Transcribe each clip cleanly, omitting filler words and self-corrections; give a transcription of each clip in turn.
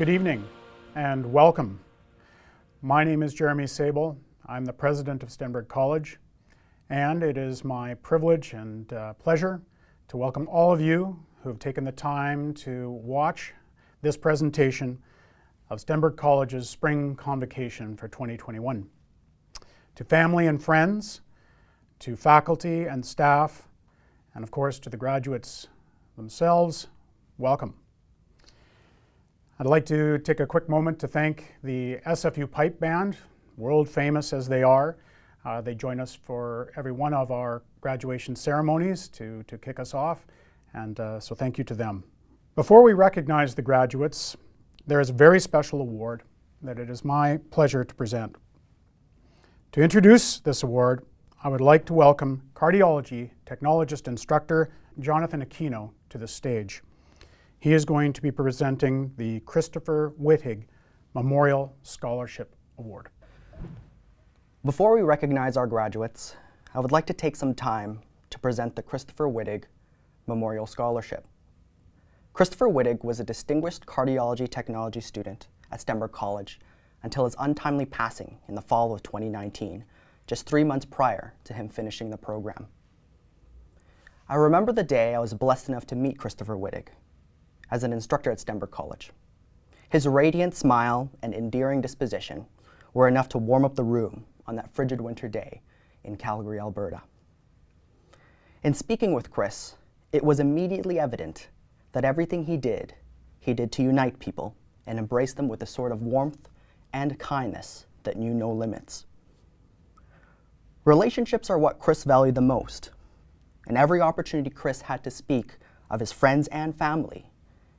Good evening and welcome. My name is Jeremy Sabell. I'm the president of Stenberg College, and it is my privilege and pleasure to welcome all of you who have taken the time to watch this presentation of Stenberg College's Spring Convocation for 2021. To family and friends, to faculty and staff, and of course to the graduates themselves, welcome. I'd like to take a quick moment to thank the SFU Pipe Band, world famous as they are. They join us for every one of our graduation ceremonies to kick us off, and so thank you to them. Before we recognize the graduates, there is a very special award that it is my pleasure to present. To introduce this award, I would like to welcome Cardiology Technologist instructor Jonathan Aquino to the stage. He is going to be presenting the Christopher Wittig Memorial Scholarship Award. Before we recognize our graduates, I would like to take some time to present the Christopher Wittig Memorial Scholarship. Christopher Wittig was a distinguished cardiology technology student at Stenberg College until his untimely passing in the fall of 2019, just 3 months prior to him finishing the program. I remember the day I was blessed enough to meet Christopher Wittig as an instructor at Stenberg College. His radiant smile and endearing disposition were enough to warm up the room on that frigid winter day in Calgary, Alberta. In speaking with Chris, it was immediately evident that everything he did to unite people and embrace them with a sort of warmth and kindness that knew no limits. Relationships are what Chris valued the most, and every opportunity Chris had to speak of his friends and family,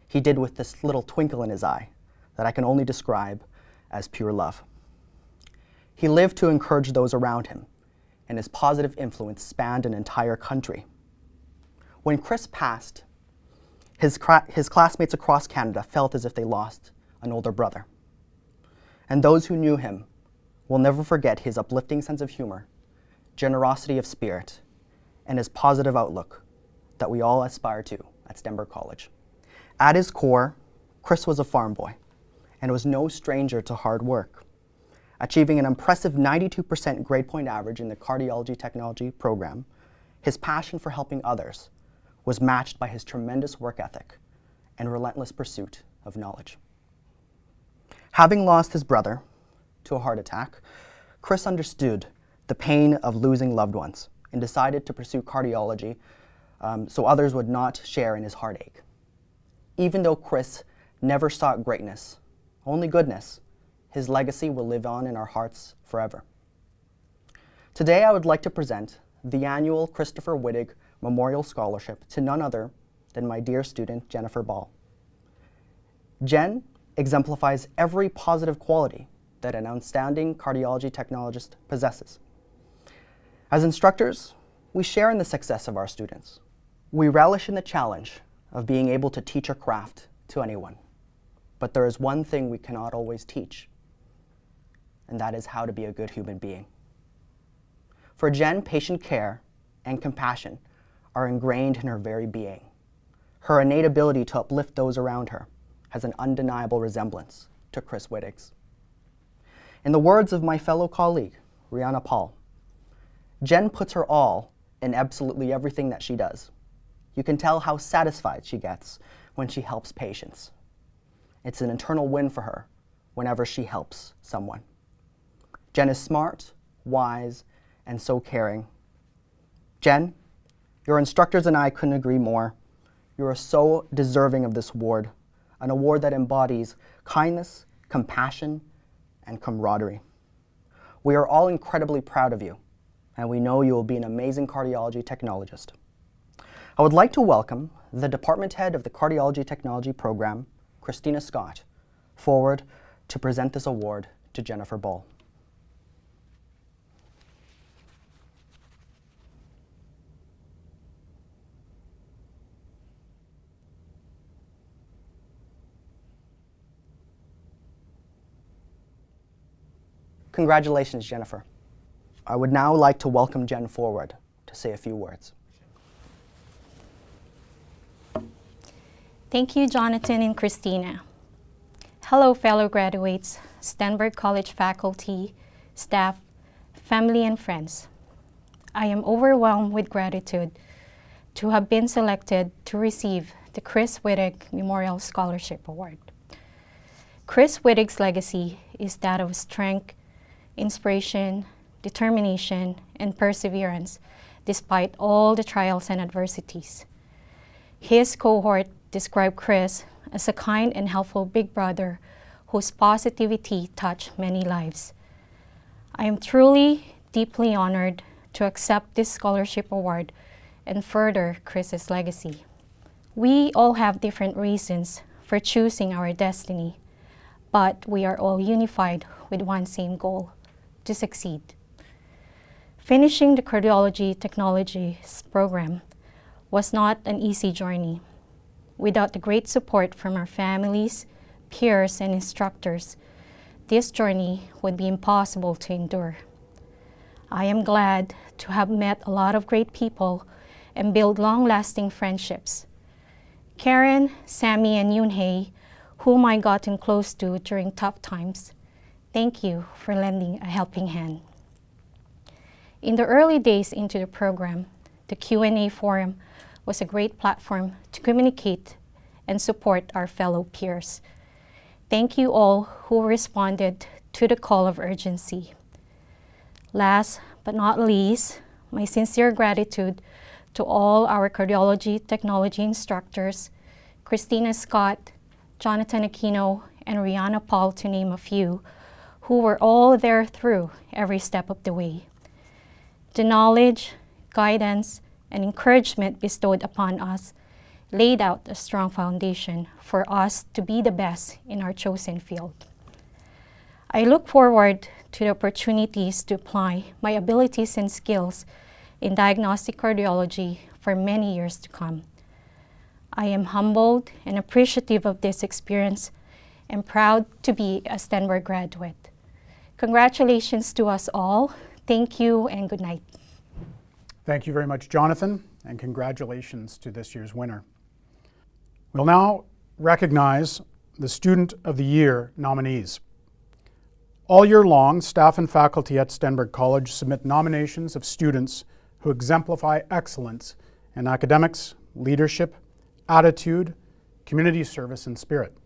he did with this little twinkle in his eye that I can only describe as pure love. He lived to encourage those around him, and his positive influence spanned an entire country. When Chris passed, his classmates across Canada felt as if they lost an older brother. And those who knew him will never forget his uplifting sense of humor, generosity of spirit, and his positive outlook that we all aspire to at Stenberg College. At his core, Chris was a farm boy and was no stranger to hard work. Achieving an impressive 92% grade point average in the Cardiology Technology program, his passion for helping others was matched by his tremendous work ethic and relentless pursuit of knowledge. Having lost his brother to a heart attack, Chris understood the pain of losing loved ones and decided to pursue cardiology so others would not share in his heartache. Even though Chris never sought greatness, only goodness, his legacy will live on in our hearts forever. Today I would like to present the annual Christopher Wittig Memorial Scholarship to none other than my dear student, Jennifer Ball. Jen exemplifies every positive quality that an outstanding cardiology technologist possesses. As instructors, we share in the success of our students. We relish in the challenge of being able to teach a craft to anyone. But there is one thing we cannot always teach, and that is how to be a good human being. For Jen, patient care and compassion are ingrained in her very being. Her innate ability to uplift those around her has an undeniable resemblance to Chris Wittig's. In the words of my fellow colleague, Rihanna Paul, Jen puts her all in absolutely everything that she does. You can tell how satisfied she gets when she helps patients. It's an internal win for her whenever she helps someone. Jen is smart, wise, and so caring. Jen, your instructors and I couldn't agree more. You are so deserving of this award, an award that embodies kindness, compassion, and camaraderie. We are all incredibly proud of you, and we know you will be an amazing cardiology technologist. I would like to welcome the department head of the Cardiology Technology program, Christina Scott, forward to present this award to Jennifer Ball. Congratulations, Jennifer. I would now like to welcome Jen forward to say a few words. Thank you, Jonathan and Christina. Hello, fellow graduates, Stenberg College faculty, staff, family, and friends. I am overwhelmed with gratitude to have been selected to receive the Chris Wittig Memorial Scholarship Award. Chris Wittig's legacy is that of strength, inspiration, determination, and perseverance despite all the trials and adversities. His cohort described Chris as a kind and helpful big brother whose positivity touched many lives. I am truly, deeply honored to accept this scholarship award and further Chris's legacy. We all have different reasons for choosing our destiny, but we are all unified with one same goal: to succeed. Finishing the Cardiology Technologist program was not an easy journey. Without the great support from our families, peers, and instructors, this journey would be impossible to endure. I am glad to have met a lot of great people and build long-lasting friendships. Karen, Sammy, and Yoonhei, whom I gotten close to during tough times, thank you for lending a helping hand. In the early days into the program, the Q&A forum was a great platform to communicate and support our fellow peers. Thank you all who responded to the call of urgency. Last but not least, my sincere gratitude to all our cardiology technology instructors, Christina Scott, Jonathan Aquino, and Rihanna Paul, to name a few, who were all there through every step of the way. The knowledge, guidance, and encouragement bestowed upon us laid out a strong foundation for us to be the best in our chosen field. I look forward to the opportunities to apply my abilities and skills in diagnostic cardiology for many years to come. I am humbled and appreciative of this experience and proud to be a Stenberg graduate. Congratulations to us all. Thank you and good night. Thank you very much, Jonathan, and congratulations to this year's winner. We'll now recognize the Student of the Year nominees. All year long, staff and faculty at Stenberg College submit nominations of students who exemplify excellence in academics, leadership, attitude, community service, and spirit.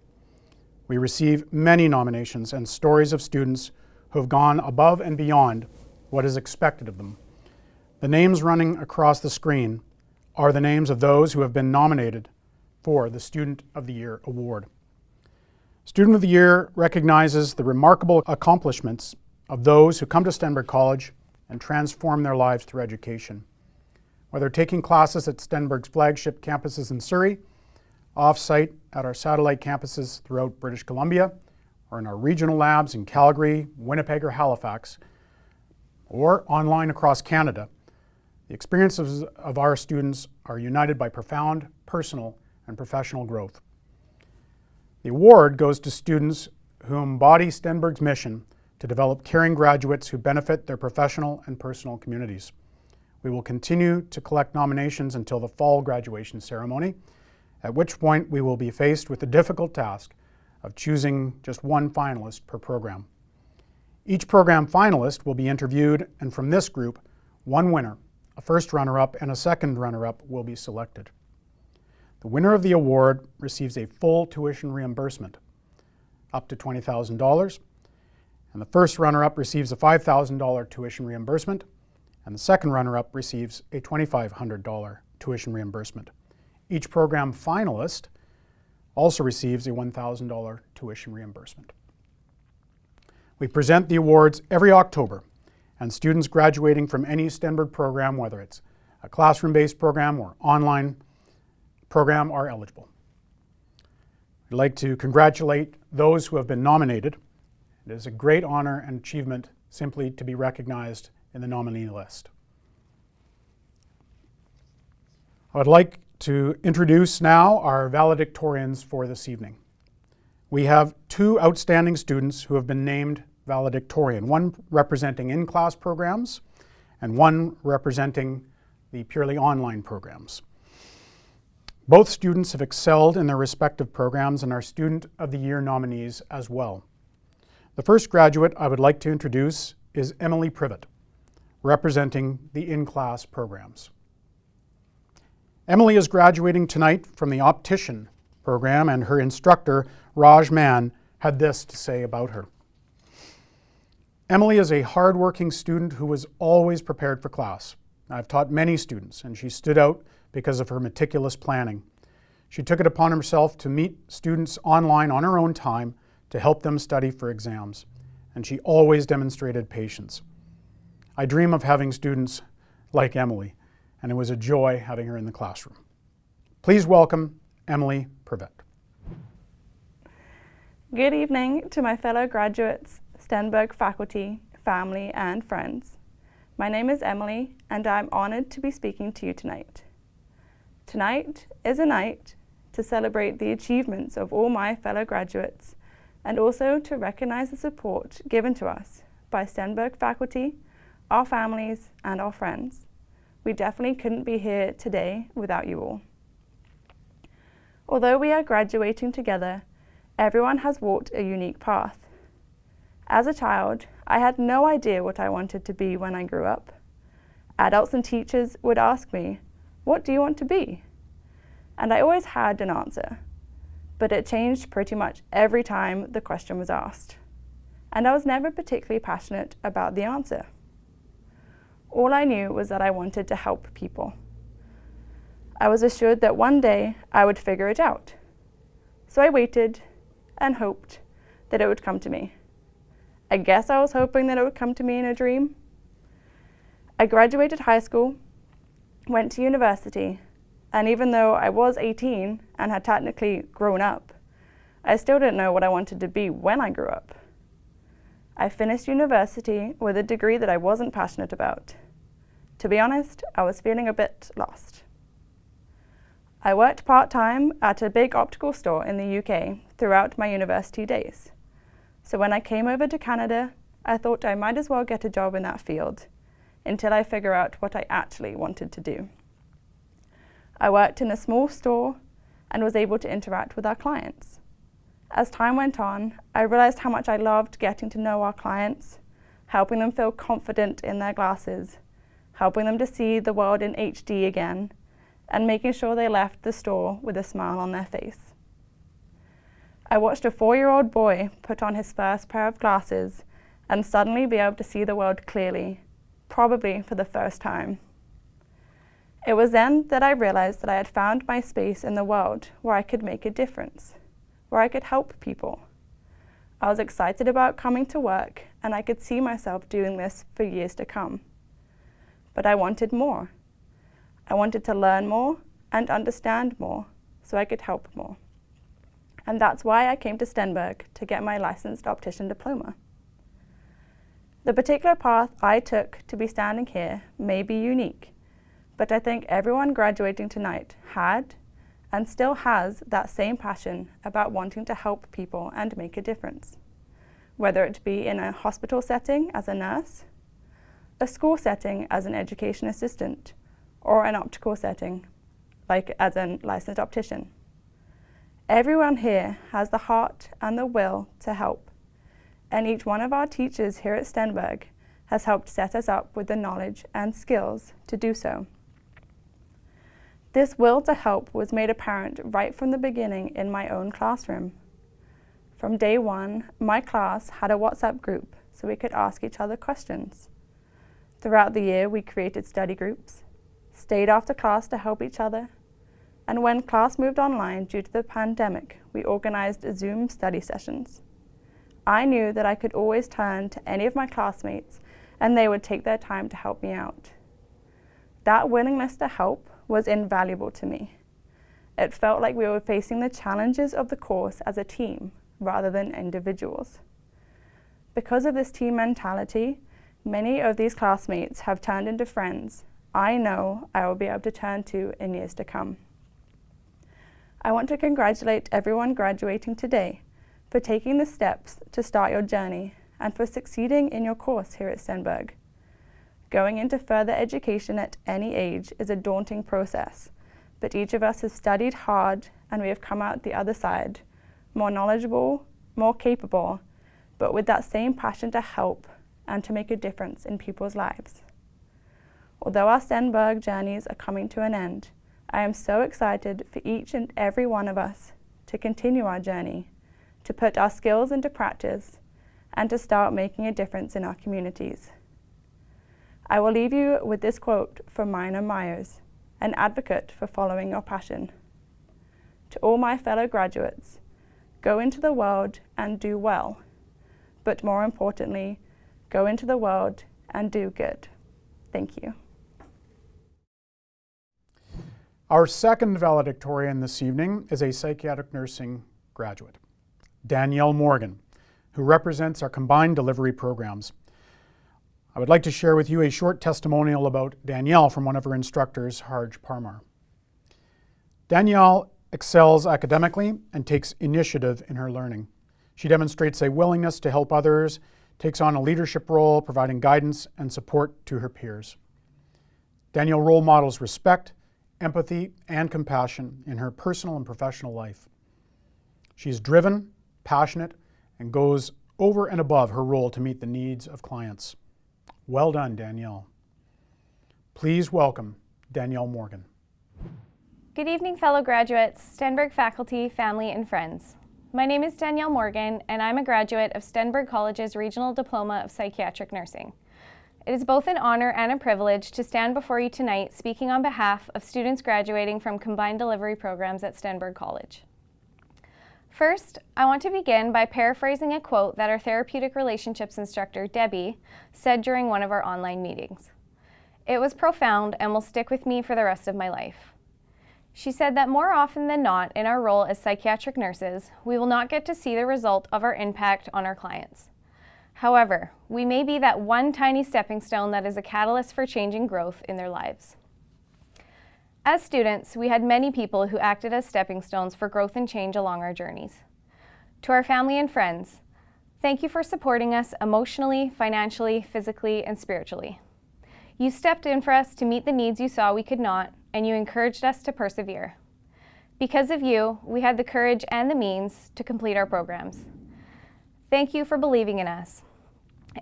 We receive many nominations and stories of students who have gone above and beyond what is expected of them. The names running across the screen are the names of those who have been nominated for the Student of the Year award. Student of the Year recognizes the remarkable accomplishments of those who come to Stenberg College and transform their lives through education. Whether taking classes at Stenberg's flagship campuses in Surrey, off-site at our satellite campuses throughout British Columbia, or in our regional labs in Calgary, Winnipeg, or Halifax, or online across Canada, the experiences of our students are united by profound personal and professional growth. The award goes to students who embody Stenberg's mission to develop caring graduates who benefit their professional and personal communities. We will continue to collect nominations until the fall graduation ceremony, at which point we will be faced with the difficult task of choosing just one finalist per program. Each program finalist will be interviewed, and from this group, one winner, a first runner-up, and a second runner-up will be selected. The winner of the award receives a full tuition reimbursement, up to $20,000, and the first runner-up receives a $5,000 tuition reimbursement, and the second runner-up receives a $2,500 tuition reimbursement. Each program finalist also receives a $1,000 tuition reimbursement. We present the awards every October, and students graduating from any Stenberg program, whether it's a classroom-based program or online program, are eligible. We'd like to congratulate those who have been nominated. It is a great honor and achievement simply to be recognized in the nominee list. I would like to introduce now our valedictorians for this evening. We have two outstanding students who have been named valedictorian, one representing in-class programs and one representing the purely online programs. Both students have excelled in their respective programs and are Student of the Year nominees as well. The first graduate I would like to introduce is Emily Privett, representing the in-class programs. Emily is graduating tonight from the optician program, and her instructor, Raj Mann, had this to say about her. Emily is a hard-working student who was always prepared for class. I've taught many students, and she stood out because of her meticulous planning. She took it upon herself to meet students online on her own time to help them study for exams, and she always demonstrated patience. I dream of having students like Emily, and it was a joy having her in the classroom. Please welcome Emily Privett. Good evening to my fellow graduates, Stenberg faculty, family, and friends. My name is Emily, and I'm honored to be speaking to you tonight. Tonight is a night to celebrate the achievements of all my fellow graduates and also to recognize the support given to us by Stenberg faculty, our families, and our friends. We definitely couldn't be here today without you all. Although we are graduating together, everyone has walked a unique path. As a child, I had no idea what I wanted to be when I grew up. Adults and teachers would ask me, "What do you want to be?" And I always had an answer, but it changed pretty much every time the question was asked. And I was never particularly passionate about the answer. All I knew was that I wanted to help people. I was assured that one day I would figure it out. So I waited and hoped that it would come to me. I guess I was hoping that it would come to me in a dream. I graduated high school, went to university, and even though I was 18 and had technically grown up, I still didn't know what I wanted to be when I grew up. I finished university with a degree that I wasn't passionate about. To be honest, I was feeling a bit lost. I worked part-time at a big optical store in the UK throughout my university days. So when I came over to Canada, I thought I might as well get a job in that field until I figure out what I actually wanted to do. I worked in a small store and was able to interact with our clients. As time went on, I realized how much I loved getting to know our clients, helping them feel confident in their glasses, helping them to see the world in HD again, and making sure they left the store with a smile on their face. I watched a 4-year-old boy put on his first pair of glasses and suddenly be able to see the world clearly, probably for the first time. It was then that I realized that I had found my space in the world where I could make a difference, where I could help people. I was excited about coming to work, and I could see myself doing this for years to come. But I wanted more. I wanted to learn more and understand more so I could help more. And that's why I came to Stenberg to get my licensed optician diploma. The particular path I took to be standing here may be unique, but I think everyone graduating tonight had and still has that same passion about wanting to help people and make a difference, whether it be in a hospital setting as a nurse, a school setting as an education assistant, or an optical setting, like as a licensed optician. Everyone here has the heart and the will to help, and each one of our teachers here at Stenberg has helped set us up with the knowledge and skills to do so. This will to help was made apparent right from the beginning in my own classroom. From day one, my class had a WhatsApp group so we could ask each other questions. Throughout the year, we created study groups, stayed after class to help each other, and when class moved online due to the pandemic, we organized Zoom study sessions. I knew that I could always turn to any of my classmates and they would take their time to help me out. That willingness to help was invaluable to me. It felt like we were facing the challenges of the course as a team rather than individuals. Because of this team mentality, many of these classmates have turned into friends I know I will be able to turn to in years to come. I want to congratulate everyone graduating today for taking the steps to start your journey and for succeeding in your course here at Stenberg. Going into further education at any age is a daunting process, but each of us has studied hard and we have come out the other side, more knowledgeable, more capable, but with that same passion to help and to make a difference in people's lives. Although our Stenberg journeys are coming to an end, I am so excited for each and every one of us to continue our journey, to put our skills into practice, and to start making a difference in our communities. I will leave you with this quote from Minor Myers, an advocate for following your passion. To all my fellow graduates, go into the world and do well, but more importantly, go into the world and do good. Thank you. Our second valedictorian this evening is a psychiatric nursing graduate, Danielle Morgan, who represents our combined delivery programs. I would like to share with you a short testimonial about Danielle from one of her instructors, Harj Parmar. Danielle excels academically and takes initiative in her learning. She demonstrates a willingness to help others, takes on a leadership role, providing guidance and support to her peers. Danielle role models respect, empathy, and compassion in her personal and professional life. She is driven, passionate, and goes over and above her role to meet the needs of clients. Well done, Danielle. Please welcome Danielle Morgan. Good evening, fellow graduates, Stenberg faculty, family, and friends. My name is Danielle Morgan, and I'm a graduate of Stenberg College's Regional Diploma of Psychiatric Nursing. It is both an honor and a privilege to stand before you tonight speaking on behalf of students graduating from combined delivery programs at Stenberg College. First, I want to begin by paraphrasing a quote that our therapeutic relationships instructor, Debbie, said during one of our online meetings. It was profound and will stick with me for the rest of my life. She said that more often than not in our role as psychiatric nurses, we will not get to see the result of our impact on our clients. However, we may be that one tiny stepping stone that is a catalyst for changing growth in their lives. As students, we had many people who acted as stepping stones for growth and change along our journeys. To our family and friends, thank you for supporting us emotionally, financially, physically, and spiritually. You stepped in for us to meet the needs you saw we could not, and you encouraged us to persevere. Because of you, we had the courage and the means to complete our programs. Thank you for believing in us.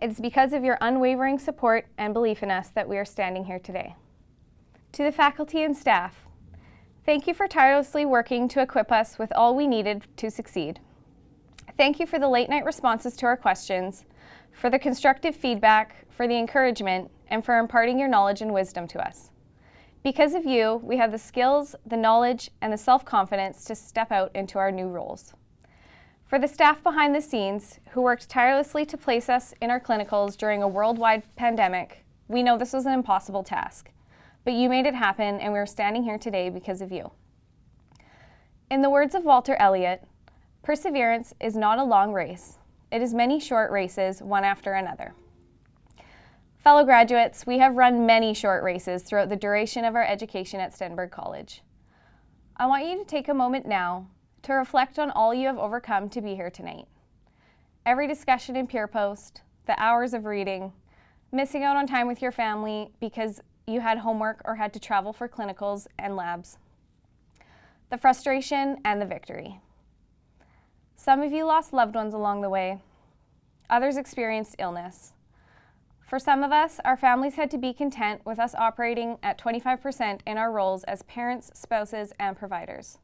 It is because of your unwavering support and belief in us that we are standing here today. To the faculty and staff, thank you for tirelessly working to equip us with all we needed to succeed. Thank you for the late night responses to our questions, for the constructive feedback, for the encouragement, and for imparting your knowledge and wisdom to us. Because of you, we have the skills, the knowledge, and the self-confidence to step out into our new roles. For the staff behind the scenes who worked tirelessly to place us in our clinicals during a worldwide pandemic, we know this was an impossible task, but you made it happen and we're standing here today because of you. In the words of Walter Elliott, perseverance is not a long race. It is many short races, one after another. Fellow graduates, we have run many short races throughout the duration of our education at Stenberg College. I want you to take a moment now to reflect on all you have overcome to be here tonight. Every discussion in Peer Post, the hours of reading, missing out on time with your family because you had homework or had to travel for clinicals and labs, the frustration and the victory. Some of you lost loved ones along the way. Others experienced illness. For some of us, our families had to be content with us operating at 25% in our roles as parents, spouses, and providers.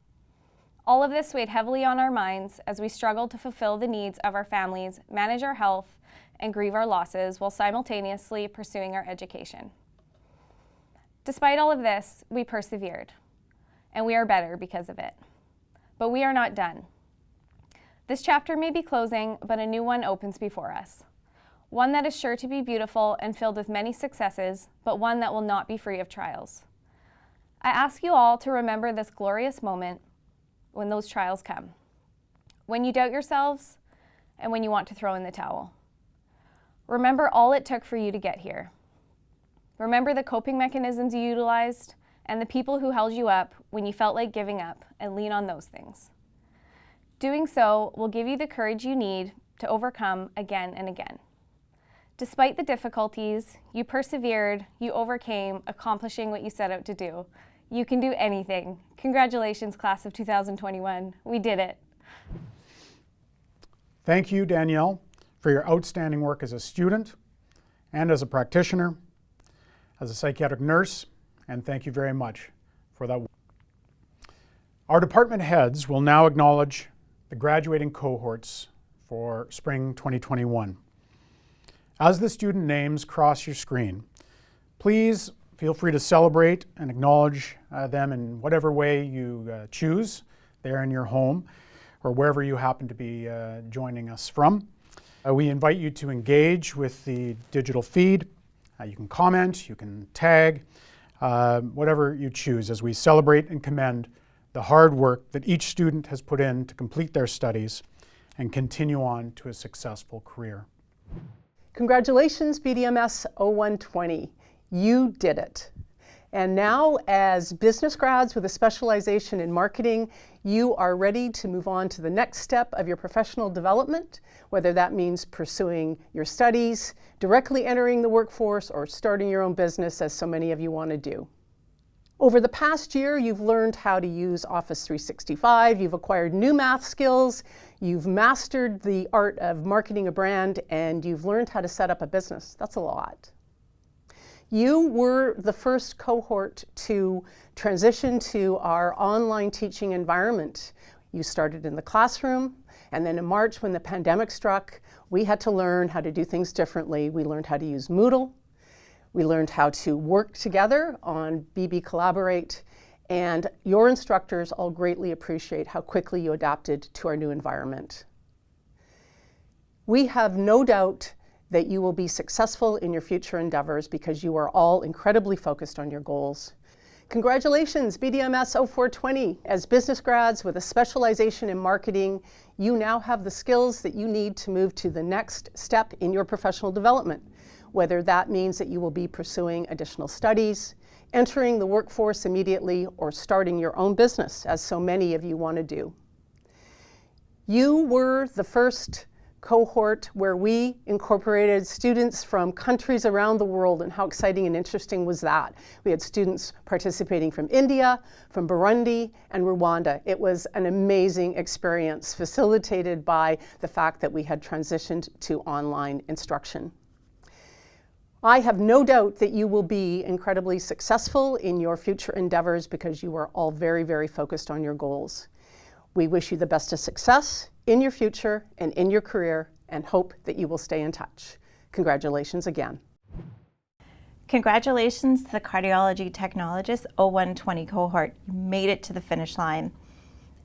All of this weighed heavily on our minds as we struggled to fulfill the needs of our families, manage our health, and grieve our losses while simultaneously pursuing our education. Despite all of this, we persevered, and we are better because of it. But we are not done. This chapter may be closing, but a new one opens before us. One that is sure to be beautiful and filled with many successes, but one that will not be free of trials. I ask you all to remember this glorious moment when those trials come, when you doubt yourselves, and when you want to throw in the towel. Remember all it took for you to get here. Remember the coping mechanisms you utilized and the people who held you up when you felt like giving up, and lean on those things. Doing so will give you the courage you need to overcome again and again. Despite the difficulties, you persevered, you overcame, accomplishing what you set out to do. You can do anything. Congratulations, class of 2021. We did it. Thank you, Danielle, for your outstanding work as a student and as a practitioner, as a psychiatric nurse, and thank you very much for that. Our department heads will now acknowledge the graduating cohorts for spring 2021. As the student names cross your screen, please feel free to celebrate and acknowledge them in whatever way you choose there in your home or wherever you happen to be joining us from. We invite you to engage with the digital feed. You can comment, you can tag, whatever you choose as we celebrate and commend the hard work that each student has put in to complete their studies and continue on to a successful career. Congratulations, BDMS 0120. You did it. And now, as business grads with a specialization in marketing, you are ready to move on to the next step of your professional development, whether that means pursuing your studies, directly entering the workforce, or starting your own business, as so many of you want to do. Over the past year, you've learned how to use Office 365, you've acquired new math skills, you've mastered the art of marketing a brand, and you've learned how to set up a business. That's a lot. You were the first cohort to transition to our online teaching environment. You started in the classroom, and then in March when the pandemic struck, we had to learn how to do things differently. We learned how to use Moodle. We learned how to work together on BB Collaborate, and your instructors all greatly appreciate how quickly you adapted to our new environment. We have no doubt that you will be successful in your future endeavors because you are all incredibly focused on your goals. Congratulations, BDMS 0420. As business grads with a specialization in marketing, you now have the skills that you need to move to the next step in your professional development, whether that means that you will be pursuing additional studies, entering the workforce immediately, or starting your own business, as so many of you want to do. You were the first cohort where we incorporated students from countries around the world, and how exciting and interesting was that? We had students participating from India, from Burundi, and Rwanda. It was an amazing experience, facilitated by the fact that we had transitioned to online instruction. I have no doubt that you will be incredibly successful in your future endeavors because you are all very, very focused on your goals. We wish you the best of success in your future and in your career, and hope that you will stay in touch. Congratulations again. Congratulations to the Cardiology Technologist 0120 cohort. You made it to the finish line.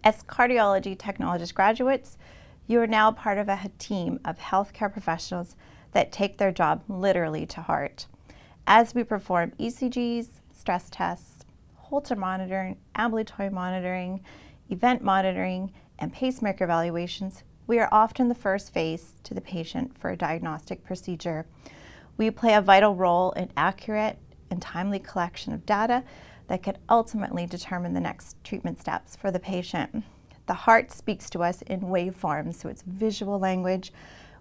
As Cardiology Technologist graduates, you are now part of a team of healthcare professionals that take their job literally to heart. As we perform ECGs, stress tests, Holter monitoring, ambulatory monitoring, event monitoring, and pacemaker evaluations, we are often the first face to the patient for a diagnostic procedure. We play a vital role in accurate and timely collection of data that could ultimately determine the next treatment steps for the patient. The heart speaks to us in waveforms, so it's visual language,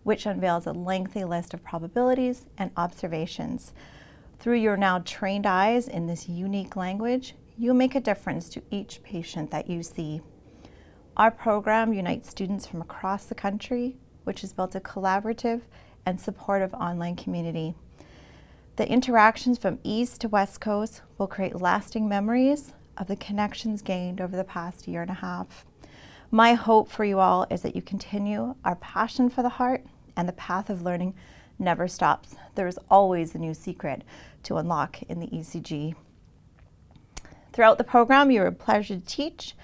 which unveils a lengthy list of probabilities and observations. Through your now trained eyes in this unique language, you make a difference to each patient that you see. Our program unites students from across the country, which has built a collaborative and supportive online community. The interactions from East to West Coast will create lasting memories of the connections gained over the past year and a half. My hope for you all is that you continue our passion for the heart, and the path of learning never stops. There is always a new secret to unlock in the ECG. Throughout the program, you are a pleasure to teach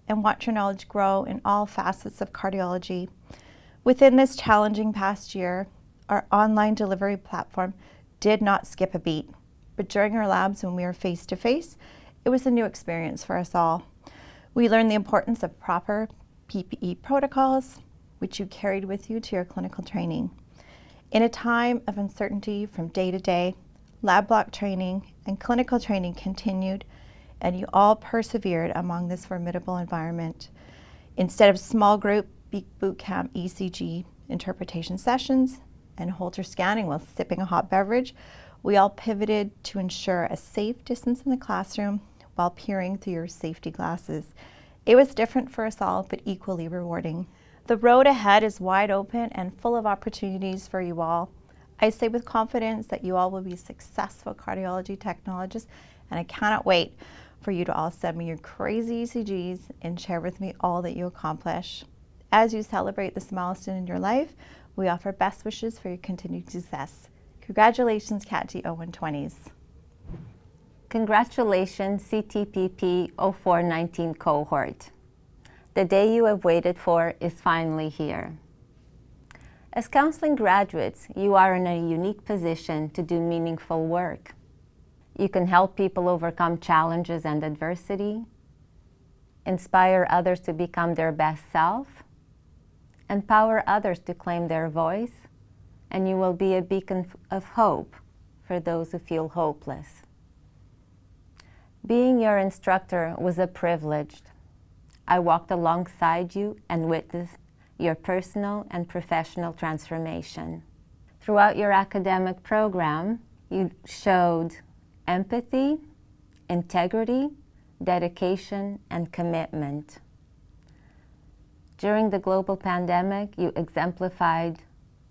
and watch your knowledge grow in all facets of cardiology. Within this challenging past year, our online delivery platform did not skip a beat, but during our labs when we were face-to-face, it was a new experience for us all. We learned the importance of proper PPE protocols, which you carried with you to your clinical training. In a time of uncertainty from day to day, lab block training and clinical training continued, and you all persevered among this formidable environment. Instead of small group boot camp ECG interpretation sessions and Holter scanning while sipping a hot beverage, we all pivoted to ensure a safe distance in the classroom while peering through your safety glasses. It was different for us all, but equally rewarding. The road ahead is wide open and full of opportunities for you all. I say with confidence that you all will be successful cardiology technologists, and I cannot wait for you to all send me your crazy ECGs and share with me all that you accomplish. As you celebrate this milestone in your life, we offer best wishes for your continued success. Congratulations, CATG 0120s. Congratulations, CTPP 0419 cohort. The day you have waited for is finally here. As counseling graduates, you are in a unique position to do meaningful work. You can help people overcome challenges and adversity, inspire others to become their best self, empower others to claim their voice, and you will be a beacon of hope for those who feel hopeless. Being your instructor was a privilege. I walked alongside you and witnessed your personal and professional transformation. Throughout your academic program, you showed empathy, integrity, dedication, and commitment. During the global pandemic, you exemplified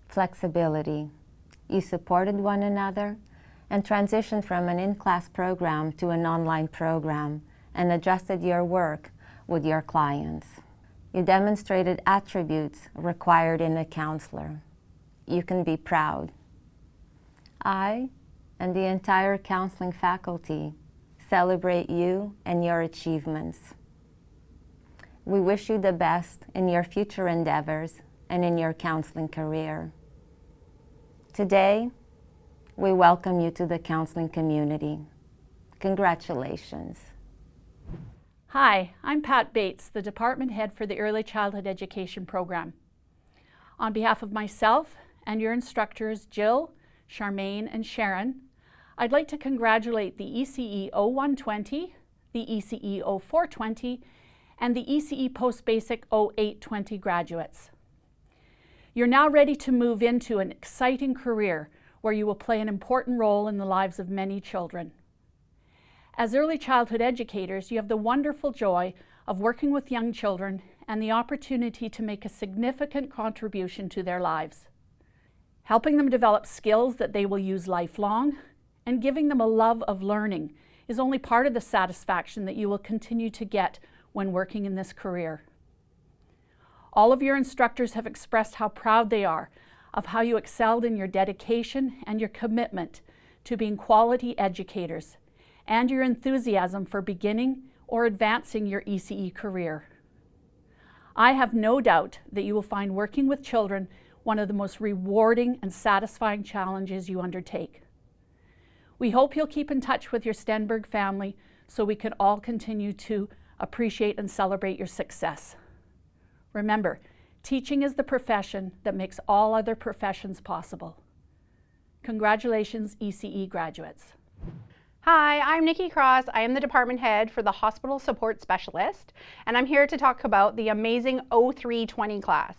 flexibility. You supported one another and transitioned from an in-class program to an online program and adjusted your work with your clients. You demonstrated attributes required in a counselor. You can be proud. I and the entire counseling faculty celebrate you and your achievements. We wish you the best in your future endeavors and in your counseling career. Today, we welcome you to the counseling community. Congratulations. Hi, I'm Pat Bates, the Department Head for the Early Childhood Education Program. On behalf of myself and your instructors, Jill, Charmaine, and Sharon, I'd like to congratulate the ECE 0120, the ECE 0420, and the ECE Post-Basic 0820 graduates. You're now ready to move into an exciting career where you will play an important role in the lives of many children. As early childhood educators, you have the wonderful joy of working with young children and the opportunity to make a significant contribution to their lives. Helping them develop skills that they will use lifelong and giving them a love of learning is only part of the satisfaction that you will continue to get when working in this career. All of your instructors have expressed how proud they are of how you excelled in your dedication and your commitment to being quality educators, and your enthusiasm for beginning or advancing your ECE career. I have no doubt that you will find working with children one of the most rewarding and satisfying challenges you undertake. We hope you'll keep in touch with your Stenberg family so we can all continue to appreciate and celebrate your success. Remember, teaching is the profession that makes all other professions possible. Congratulations, ECE graduates. Hi, I'm Nikki Cross. I am the department head for the Hospital Support Specialist, and I'm here to talk about the amazing 0320 class.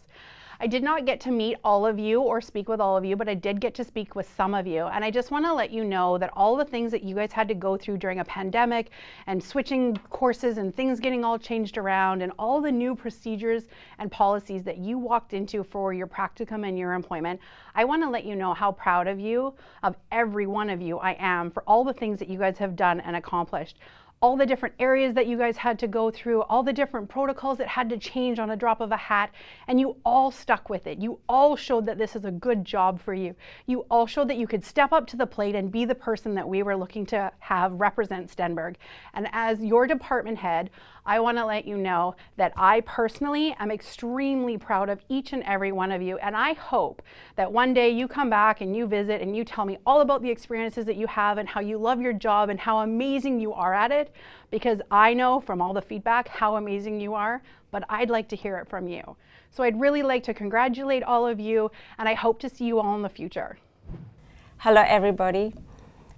I did not get to meet all of you or speak with all of you, but I did get to speak with some of you. And I just want to let you know that all the things that you guys had to go through during a pandemic and switching courses and things getting all changed around and all the new procedures and policies that you walked into for your practicum and your employment, I want to let you know how proud of you, of every one of you I am for all the things that you guys have done and accomplished. All the different areas that you guys had to go through, all the different protocols that had to change on a drop of a hat, and you all stuck with it. You all showed that this is a good job for you. You all showed that you could step up to the plate and be the person that we were looking to have represent Stenberg. And as your department head, I want to let you know that I personally am extremely proud of each and every one of you, and I hope that one day you come back and you visit and you tell me all about the experiences that you have and how you love your job and how amazing you are at it, because I know from all the feedback how amazing you are, but I'd like to hear it from you. So I'd really like to congratulate all of you, and I hope to see you all in the future. Hello everybody.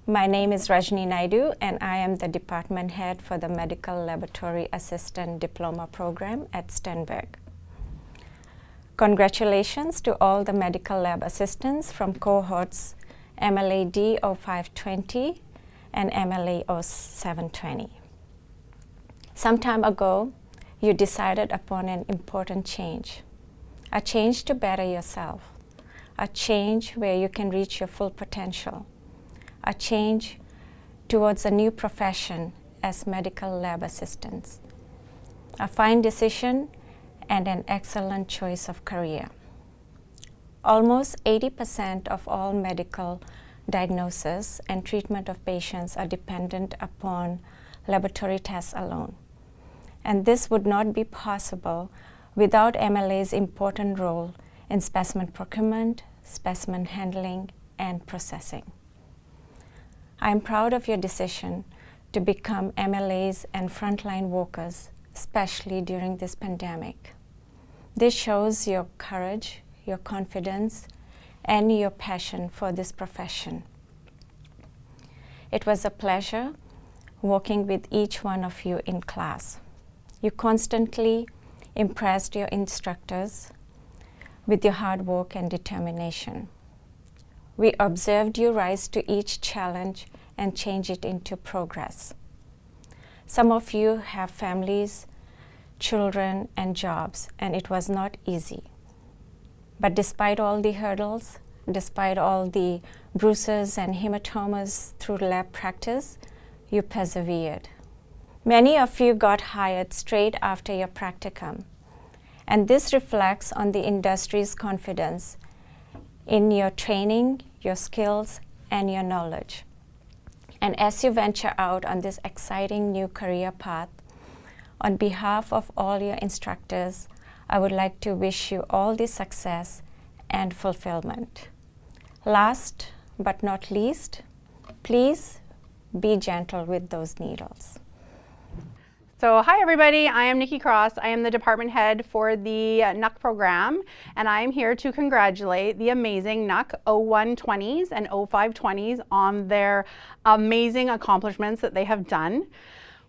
My name is Rajni Naidu and I am the department head for the Medical Laboratory Assistant Diploma program at Stenberg. Congratulations to all the medical lab assistants from cohorts MLAD 0520 and MLA 0720. Some time ago, you decided upon an important change, a change to better yourself, a change where you can reach your full potential, a change towards a new profession as medical lab assistants. A fine decision and an excellent choice of career. Almost 80% of all medical diagnosis and treatment of patients are dependent upon laboratory tests alone. And this would not be possible without MLA's important role in specimen procurement, specimen handling, and processing. I am proud of your decision to become MLAs and frontline workers, especially during this pandemic. This shows your courage, your confidence, and your passion for this profession. It was a pleasure working with each one of you in class. You constantly impressed your instructors with your hard work and determination. We observed you rise to each challenge and change it into progress. Some of you have families, children, and jobs, and it was not easy. But despite all the hurdles, despite all the bruises and hematomas through lab practice, you persevered. Many of you got hired straight after your practicum, and this reflects on the industry's confidence in your training, your skills, and your knowledge. And as you venture out on this exciting new career path, on behalf of all your instructors, I would like to wish you all the success and fulfillment. Last but not least, please be gentle with those needles. So hi everybody, I am Nikki Cross. I am the department head for the NUC program, and I am here to congratulate the amazing NUC 0120s and 0520s on their amazing accomplishments that they have done.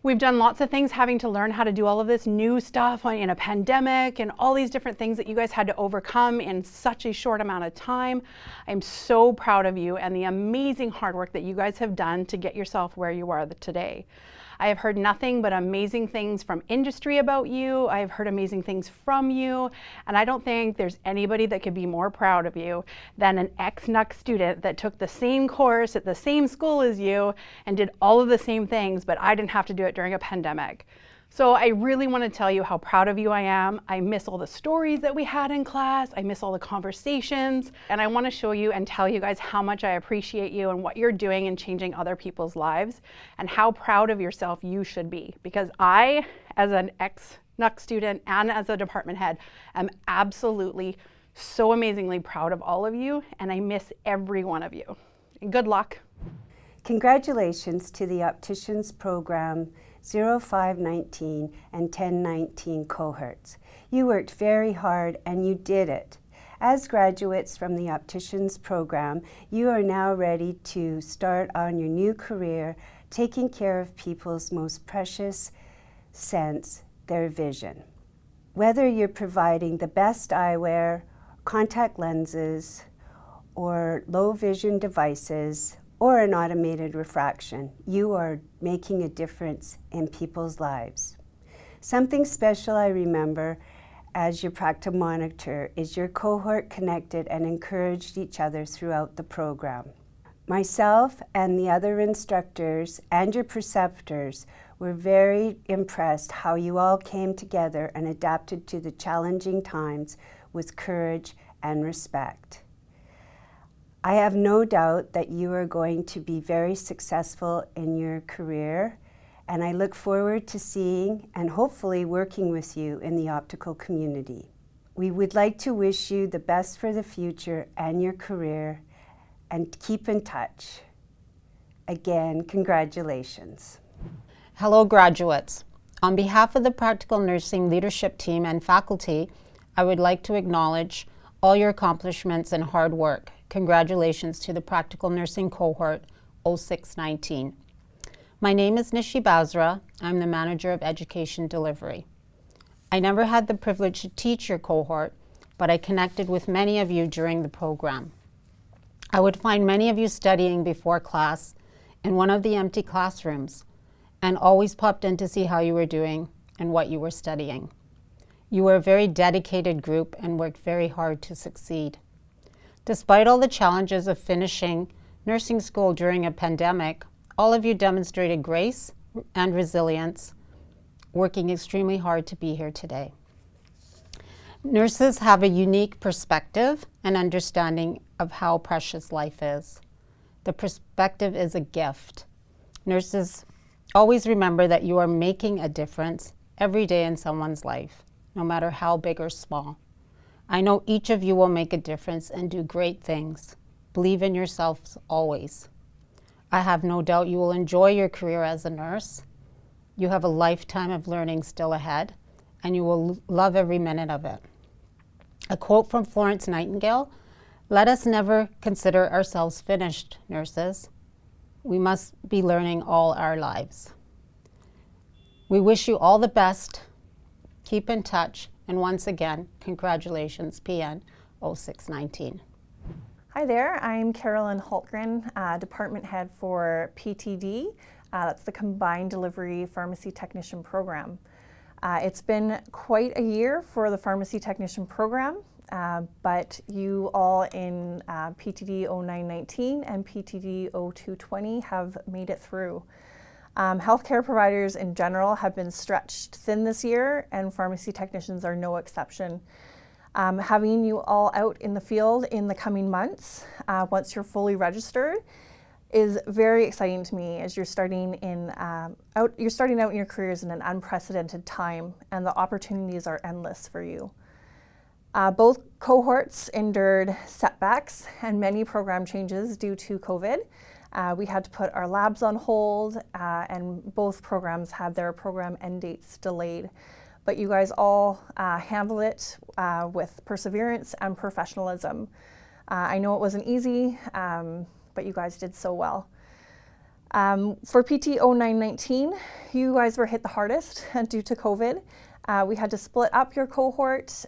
We've done lots of things having to learn how to do all of this new stuff in a pandemic and all these different things that you guys had to overcome in such a short amount of time. I'm so proud of you and the amazing hard work that you guys have done to get yourself where you are today. I have heard nothing but amazing things from industry about you. I have heard amazing things from you, and I don't think there's anybody that could be more proud of you than an ex-NUC student that took the same course at the same school as you and did all of the same things, but I didn't have to do it during a pandemic. So I really want to tell you how proud of you I am. I miss all the stories that we had in class. I miss all the conversations. And I want to show you and tell you guys how much I appreciate you and what you're doing in changing other people's lives and how proud of yourself you should be. Because I, as an ex-NUC student and as a department head, am absolutely so amazingly proud of all of you, and I miss every one of you. And good luck. Congratulations to the Opticians Program 0519 and 1019 cohorts. You worked very hard and you did it. As graduates from the Opticians Program, you are now ready to start on your new career, taking care of people's most precious sense, their vision. Whether you're providing the best eyewear, contact lenses, or low vision devices, or an automated refraction, you are making a difference in people's lives. Something special I remember as your practice monitor is your cohort connected and encouraged each other throughout the program. Myself and the other instructors and your preceptors were very impressed how you all came together and adapted to the challenging times with courage and respect. I have no doubt that you are going to be very successful in your career, and I look forward to seeing and hopefully working with you in the optical community. We would like to wish you the best for the future and your career, and keep in touch. Again, congratulations. Hello, graduates. On behalf of the Practical Nursing leadership team and faculty, I would like to acknowledge all your accomplishments and hard work. Congratulations to the Practical Nursing Cohort 0619. My name is Nishi Basra. I'm the Manager of Education Delivery. I never had the privilege to teach your cohort, but I connected with many of you during the program. I would find many of you studying before class in one of the empty classrooms, and always popped in to see how you were doing and what you were studying. You were a very dedicated group and worked very hard to succeed. Despite all the challenges of finishing nursing school during a pandemic, all of you demonstrated grace and resilience, working extremely hard to be here today. Nurses have a unique perspective and understanding of how precious life is. The perspective is a gift. Nurses always remember that you are making a difference every day in someone's life, no matter how big or small. I know each of you will make a difference and do great things. Believe in yourselves always. I have no doubt you will enjoy your career as a nurse. You have a lifetime of learning still ahead, and you will love every minute of it. A quote from Florence Nightingale, "Let us never consider ourselves finished, nurses. We must be learning all our lives." We wish you all the best. Keep in touch, and once again, congratulations, PN 0619. Hi there, I'm Carolyn Holtgren, Department Head for PTD. That's the Combined Delivery Pharmacy Technician Program. It's been quite a year for the Pharmacy Technician Program, but you all in PTD 0919 and PTD 0220 have made it through. Healthcare providers in general have been stretched thin this year, and pharmacy technicians are no exception. Having you all out in the field in the coming months, once you're fully registered, is very exciting to me as you're starting out in your careers in an unprecedented time, and the opportunities are endless for you. Both cohorts endured setbacks and many program changes due to COVID. We had to put our labs on hold, and both programs had their program end dates delayed. But you guys all handled it with perseverance and professionalism. I know it wasn't easy, but you guys did so well. For PT 0919, you guys were hit the hardest due to COVID. We had to split up your cohort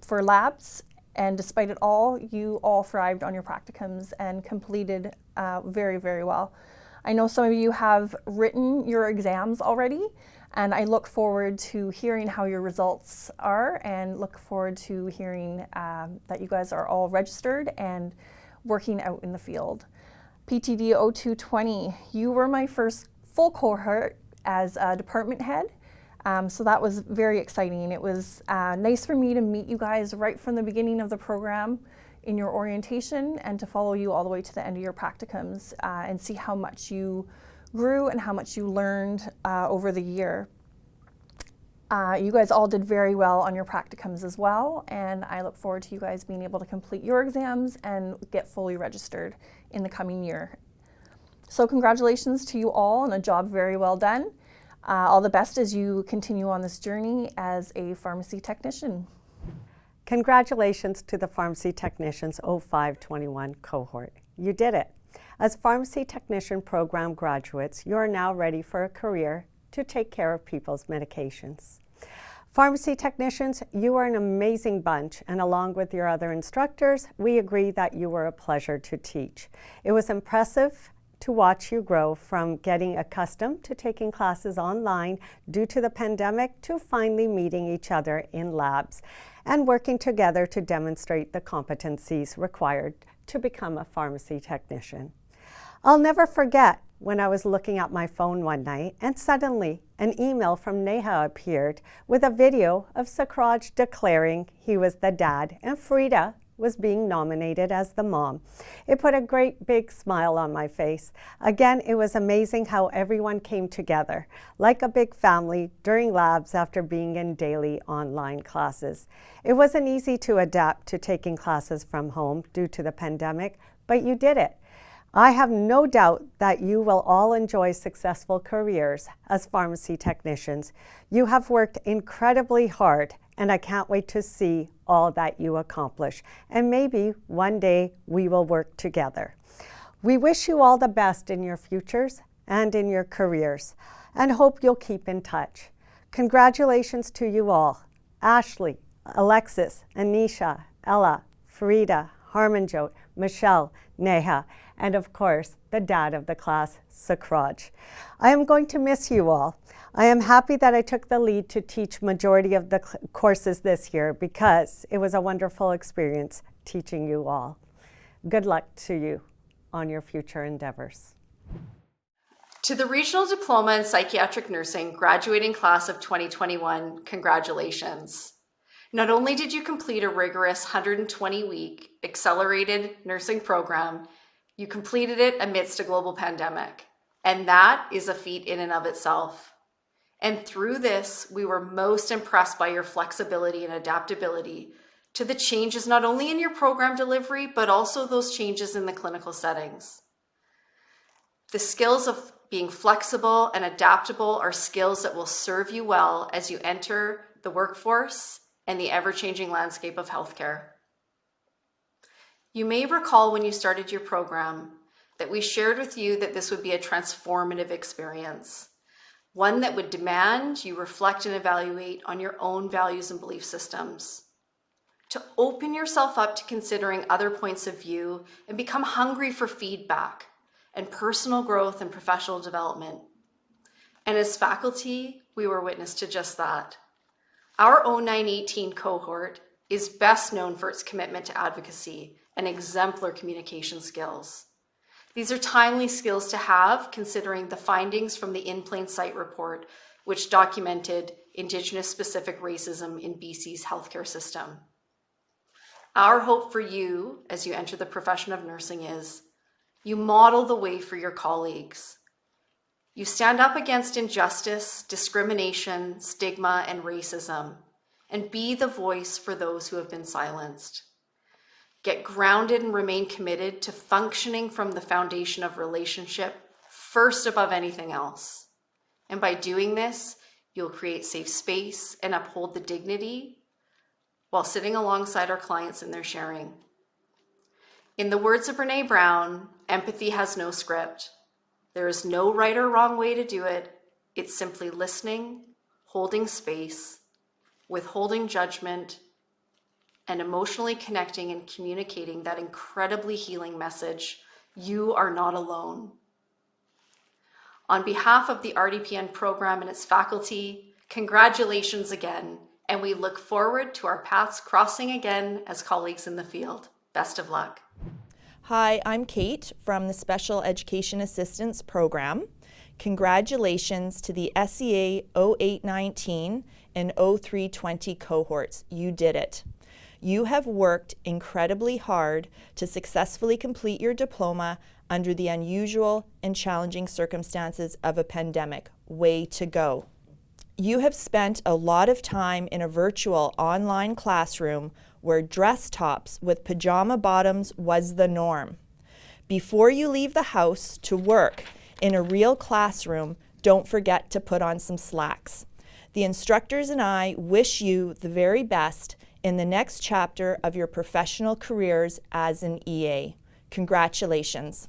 for labs, and despite it all, you all thrived on your practicums and completed very, very well. I know some of you have written your exams already, and I look forward to hearing how your results are, and look forward to hearing that you guys are all registered and working out in the field. PTD 0220, you were my first full cohort as a department head, so that was very exciting. It was nice for me to meet you guys right from the beginning of the program in your orientation, and to follow you all the way to the end of your practicums and see how much you grew and how much you learned over the year. You guys all did very well on your practicums as well, and I look forward to you guys being able to complete your exams and get fully registered in the coming year. So congratulations to you all on a job very well done. All the best as you continue on this journey as a pharmacy technician. Congratulations to the Pharmacy Technicians 0521 cohort. You did it. As Pharmacy Technician Program graduates, you are now ready for a career to take care of people's medications. Pharmacy technicians, you are an amazing bunch, and along with your other instructors, we agree that you were a pleasure to teach. It was impressive to watch you grow from getting accustomed to taking classes online due to the pandemic to finally meeting each other in labs and working together to demonstrate the competencies required to become a pharmacy technician. I'll never forget when I was looking at my phone one night and suddenly an email from Neha appeared with a video of Sakraj declaring he was the dad and Frida was being nominated as the mom. It put a great big smile on my face. Again, it was amazing how everyone came together like a big family during labs after being in daily online classes. It wasn't easy to adapt to taking classes from home due to the pandemic, but you did it. I have no doubt that you will all enjoy successful careers as pharmacy technicians. You have worked incredibly hard, and I can't wait to see all that you accomplish. And maybe one day we will work together. We wish you all the best in your futures and in your careers, and hope you'll keep in touch. Congratulations to you all. Ashley, Alexis, Anisha, Ella, Farida, Harmanjot, Michelle, Neha, and of course, the dad of the class, Sakraj. I am going to miss you all. I am happy that I took the lead to teach majority of the courses this year because it was a wonderful experience teaching you all. Good luck to you on your future endeavors. To the Regional Diploma in Psychiatric Nursing graduating class of 2021, congratulations. Not only did you complete a rigorous 120-week accelerated nursing program, you completed it amidst a global pandemic, and that is a feat in and of itself. And through this, we were most impressed by your flexibility and adaptability to the changes not only in your program delivery, but also those changes in the clinical settings. The skills of being flexible and adaptable are skills that will serve you well as you enter the workforce and the ever-changing landscape of healthcare. You may recall when you started your program that we shared with you that this would be a transformative experience, one that would demand you reflect and evaluate on your own values and belief systems, to open yourself up to considering other points of view and become hungry for feedback and personal growth and professional development. And as faculty, we were witness to just that. Our 0918 cohort is best known for its commitment to advocacy and exemplar communication skills. These are timely skills to have, considering the findings from the In Plain Sight report, which documented Indigenous-specific racism in BC's healthcare system. Our hope for you as you enter the profession of nursing is you model the way for your colleagues. You stand up against injustice, discrimination, stigma, and racism, and be the voice for those who have been silenced. Get grounded and remain committed to functioning from the foundation of relationship first above anything else. And by doing this, you'll create safe space and uphold the dignity while sitting alongside our clients in their sharing. In the words of Brené Brown, empathy has no script. There is no right or wrong way to do it. It's simply listening, holding space, withholding judgment, and emotionally connecting and communicating that incredibly healing message, you are not alone. On behalf of the RDPN program and its faculty, congratulations again, and we look forward to our paths crossing again as colleagues in the field. Best of luck. Hi, I'm Kate from the Special Education Assistance Program. Congratulations to the SEA 0819 and 0320 cohorts. You did it. You have worked incredibly hard to successfully complete your diploma under the unusual and challenging circumstances of a pandemic. Way to go. You have spent a lot of time in a virtual online classroom where dress tops with pajama bottoms was the norm. Before you leave the house to work in a real classroom, don't forget to put on some slacks. The instructors and I wish you the very best in the next chapter of your professional careers as an EA. Congratulations.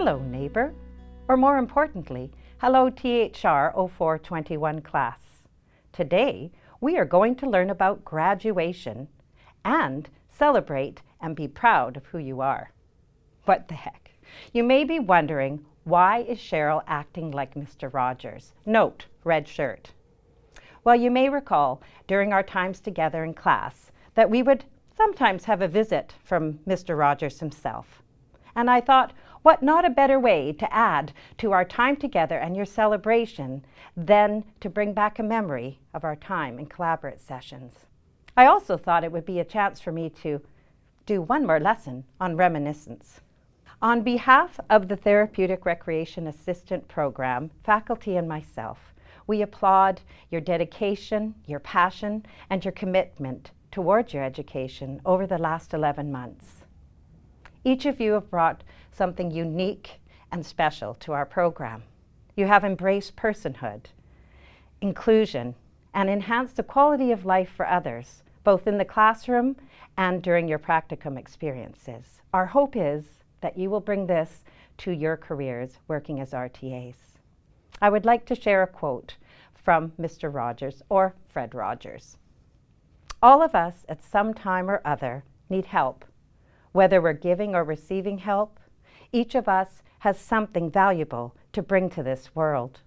Hello, neighbour. Or more importantly, hello THR 0421 class. Today, we are going to learn about graduation and celebrate and be proud of who you are. What the heck? You may be wondering, why is Cheryl acting like Mr. Rogers? Note, red shirt. Well, you may recall during our times together in class that we would sometimes have a visit from Mr. Rogers himself. And I thought, what not a better way to add to our time together and your celebration than to bring back a memory of our time in collaborate sessions. I also thought it would be a chance for me to do one more lesson on reminiscence. On behalf of the Therapeutic Recreation Assistant Program, faculty and myself, we applaud your dedication, your passion, and your commitment towards your education over the last 11 months. Each of you have brought something unique and special to our program. You have embraced personhood, inclusion, and enhanced the quality of life for others, both in the classroom and during your practicum experiences. Our hope is that you will bring this to your careers working as RTAs. I would like to share a quote from Mr. Rogers, or Fred Rogers. All of us at some time or other need help. Whether we're giving or receiving help, each of us has something valuable to bring to this world.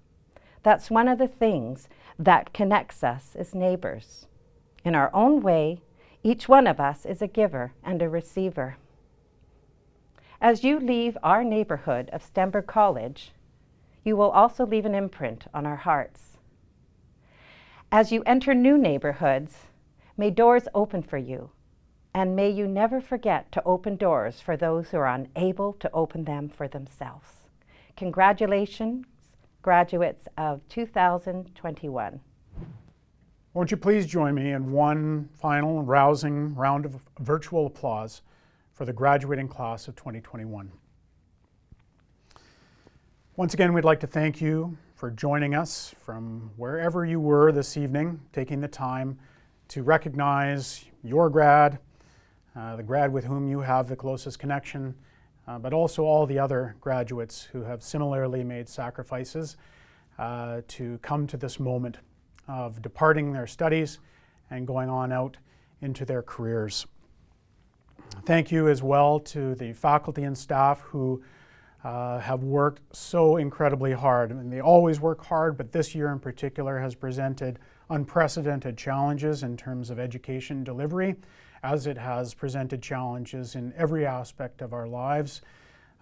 That's one of the things that connects us as neighbors. In our own way, each one of us is a giver and a receiver. As you leave our neighborhood of Stenberg College, you will also leave an imprint on our hearts. As you enter new neighborhoods, may doors open for you, and may you never forget to open doors for those who are unable to open them for themselves. Congratulations, graduates of 2021. Won't you please join me in one final rousing round of virtual applause for the graduating class of 2021. Once again, we'd like to thank you for joining us from wherever you were this evening, taking the time to recognize your grad, the grad with whom you have the closest connection, but also all the other graduates who have similarly made sacrifices to come to this moment of departing their studies and going on out into their careers. Thank you as well to the faculty and staff who have worked so incredibly hard. I mean, they always work hard, but this year in particular has presented unprecedented challenges in terms of education delivery, as it has presented challenges in every aspect of our lives.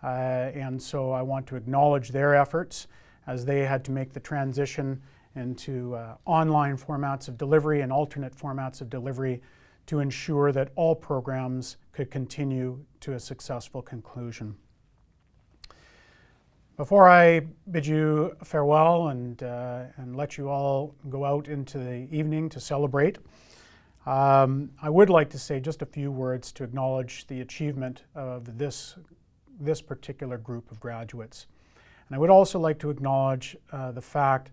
And so I want to acknowledge their efforts as they had to make the transition into online formats of delivery and alternate formats of delivery to ensure that all programs could continue to a successful conclusion. Before I bid you farewell and let you all go out into the evening to celebrate, I would like to say just a few words to acknowledge the achievement of this particular group of graduates. And I would also like to acknowledge the fact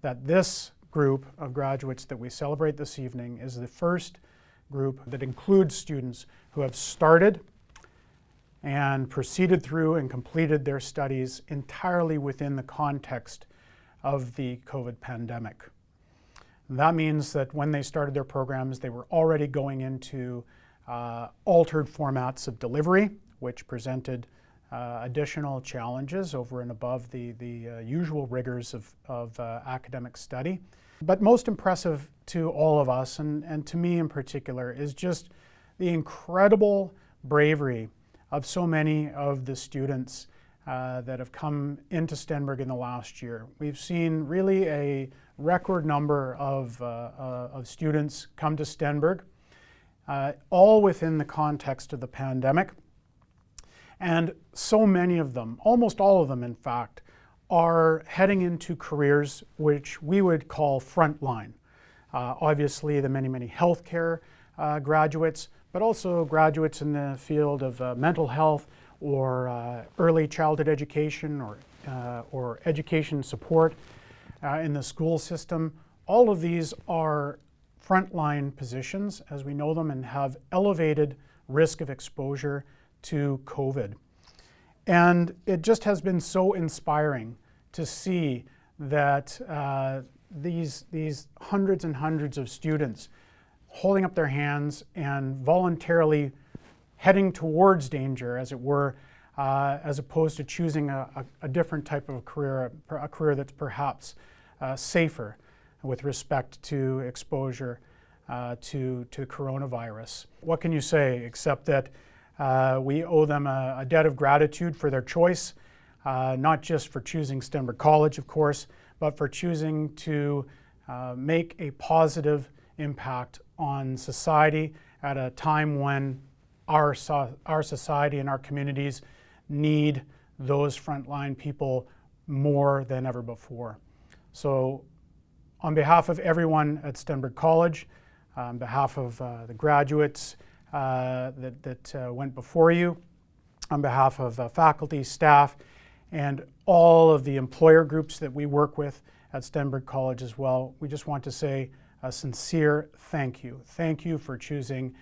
that this group of graduates that we celebrate this evening is the first group that includes students who have started and proceeded through and completed their studies entirely within the context of the COVID pandemic. And that means that when they started their programs, they were already going into altered formats of delivery, which presented additional challenges over and above the usual rigors of academic study. But most impressive to all of us, and to me in particular, is just the incredible bravery of so many of the students that have come into Stenberg in the last year. We've seen really a record number of students come to Stenberg, all within the context of the pandemic. And so many of them, almost all of them in fact, are heading into careers which we would call frontline. Obviously the many healthcare graduates, but also graduates in the field of mental health or early childhood education or education support in the school system. All of these are frontline positions as we know them and have elevated risk of exposure to COVID. And it just has been so inspiring to see that these hundreds and hundreds of students holding up their hands and voluntarily heading towards danger, as it were, as opposed to choosing a different type of career, a career that's perhaps safer with respect to exposure to coronavirus. What can you say except that we owe them a debt of gratitude for their choice, not just for choosing Stenberg College, of course, but for choosing to make a positive impact on society at a time when our society and our communities need those frontline people more than ever before. So on behalf of everyone at Stenberg College, on behalf of the graduates that went before you, on behalf of faculty, staff, and all of the employer groups that we work with at Stenberg College as well, we just want to say a sincere thank you. Thank you for choosing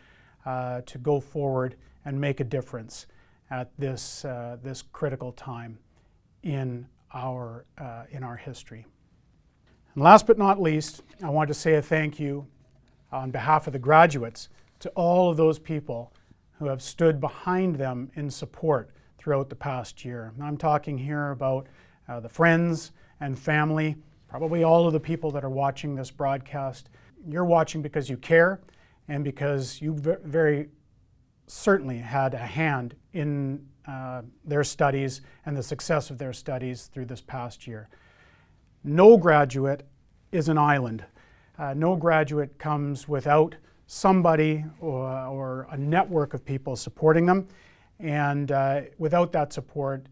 to go forward and make a difference at this critical time in our history. And last but not least, I want to say a thank you on behalf of the graduates to all of those people who have stood behind them in support throughout the past year. And I'm talking here about the friends and family, probably all of the people that are watching this broadcast. You're watching because you care and because you very certainly had a hand in their studies and the success of their studies through this past year. No graduate is an island. No graduate comes without somebody or a network of people supporting them. And without that support,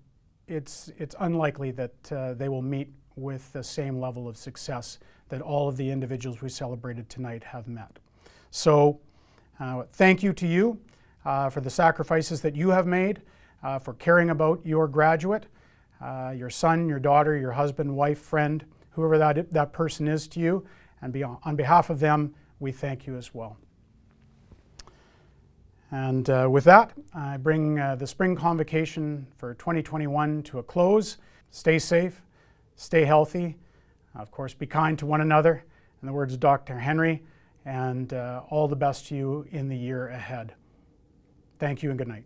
it's unlikely that they will meet with the same level of success that all of the individuals we celebrated tonight have met. So thank you to you for the sacrifices that you have made, for caring about your graduate, your son, your daughter, your husband, wife, friend, whoever that person is to you. And on behalf of them, we thank you as well. And with that, I bring the spring convocation for 2021 to a close. Stay safe, stay healthy, of course, be kind to one another, in the words of Dr. Henry, and all the best to you in the year ahead. Thank you and good night.